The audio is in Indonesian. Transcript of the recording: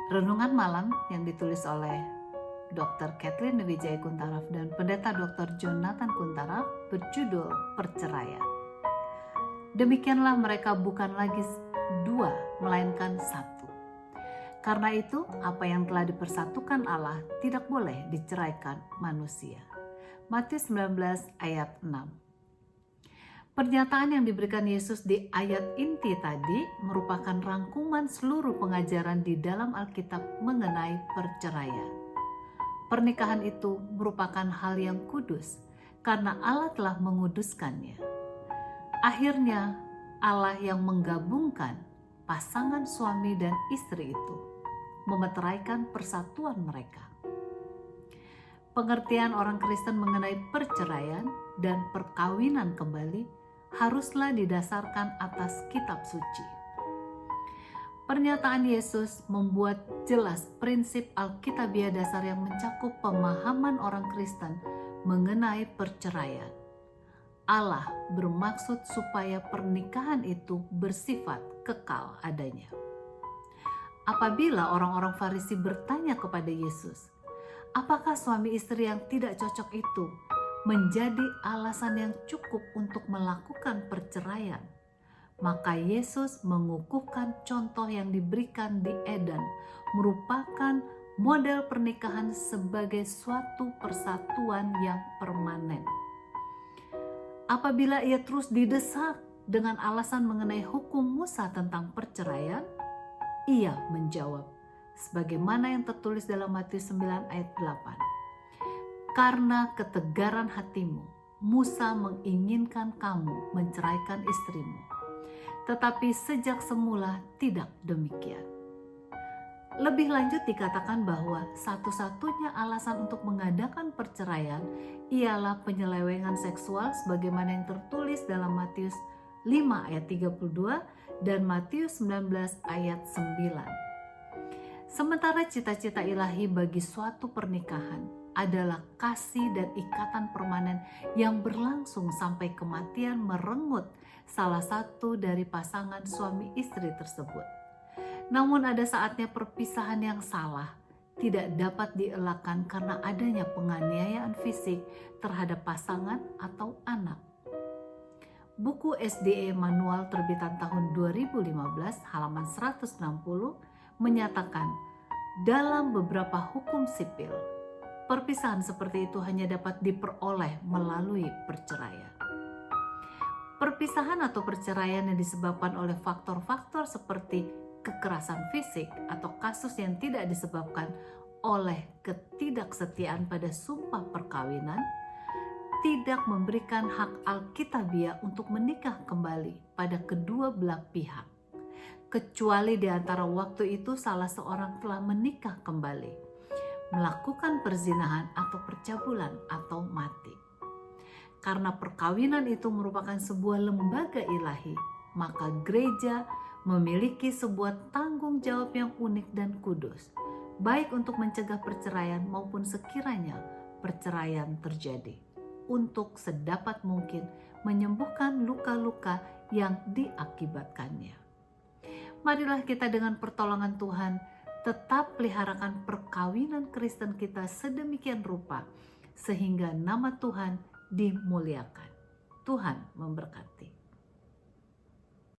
Renungan malam yang ditulis oleh Dr. Kathleen Wijaya Kuntaraf dan Pendeta Dr. Jonathan Kuntaraf berjudul Perceraian. Demikianlah mereka bukan lagi dua, melainkan satu. Karena itu, apa yang telah dipersatukan Allah tidak boleh diceraikan manusia. Matius 19 ayat 6. Pernyataan yang diberikan Yesus di ayat inti tadi merupakan rangkuman seluruh pengajaran di dalam Alkitab mengenai perceraian. Pernikahan itu merupakan hal yang kudus karena Allah telah menguduskannya. Akhirnya, Allah yang menggabungkan pasangan suami dan istri itu memeteraikan persatuan mereka. Pengertian orang Kristen mengenai perceraian dan perkawinan kembali haruslah didasarkan atas kitab suci. Pernyataan Yesus membuat jelas prinsip Alkitabiah dasar yang mencakup pemahaman orang Kristen mengenai perceraian. Allah bermaksud supaya pernikahan itu bersifat kekal adanya. Apabila orang-orang Farisi bertanya kepada Yesus, apakah suami istri yang tidak cocok itu menjadi alasan yang cukup untuk melakukan perceraian? Maka Yesus mengukuhkan contoh yang diberikan di Eden merupakan model pernikahan sebagai suatu persatuan yang permanen. Apabila ia terus didesak dengan alasan mengenai hukum Musa tentang perceraian, ia menjawab, sebagaimana yang tertulis dalam Matius 9 ayat 8. Karena ketegaran hatimu, Musa menginginkan kamu menceraikan istrimu. Tetapi sejak semula tidak demikian. Lebih lanjut dikatakan bahwa satu-satunya alasan untuk mengadakan perceraian ialah penyelewengan seksual sebagaimana yang tertulis dalam Matius 5 ayat 32 dan Matius 19 ayat 9. Sementara cita-cita ilahi bagi suatu pernikahan adalah kasih dan ikatan permanen yang berlangsung sampai kematian merenggut salah satu dari pasangan suami istri tersebut. Namun ada saatnya perpisahan yang salah tidak dapat dielakkan karena adanya penganiayaan fisik terhadap pasangan atau anak. Buku SDE Manual terbitan tahun 2015 halaman 160 menyatakan dalam beberapa hukum sipil, perpisahan seperti itu hanya dapat diperoleh melalui perceraian. Perpisahan atau perceraian yang disebabkan oleh faktor-faktor seperti kekerasan fisik atau kasus yang tidak disebabkan oleh ketidaksetiaan pada sumpah perkawinan tidak memberikan hak Alkitabiah untuk menikah kembali pada kedua belah pihak, kecuali di antara waktu itu salah seorang telah menikah kembali, melakukan perzinahan atau percabulan atau mati. Karena perkawinan itu merupakan sebuah lembaga ilahi, maka gereja memiliki sebuah tanggung jawab yang unik dan kudus, baik untuk mencegah perceraian maupun sekiranya perceraian terjadi, untuk sedapat mungkin menyembuhkan luka-luka yang diakibatkannya. Marilah kita dengan pertolongan Tuhan tetap peliharakan perkawinan Kristen kita sedemikian rupa sehingga nama Tuhan dimuliakan. Tuhan memberkati.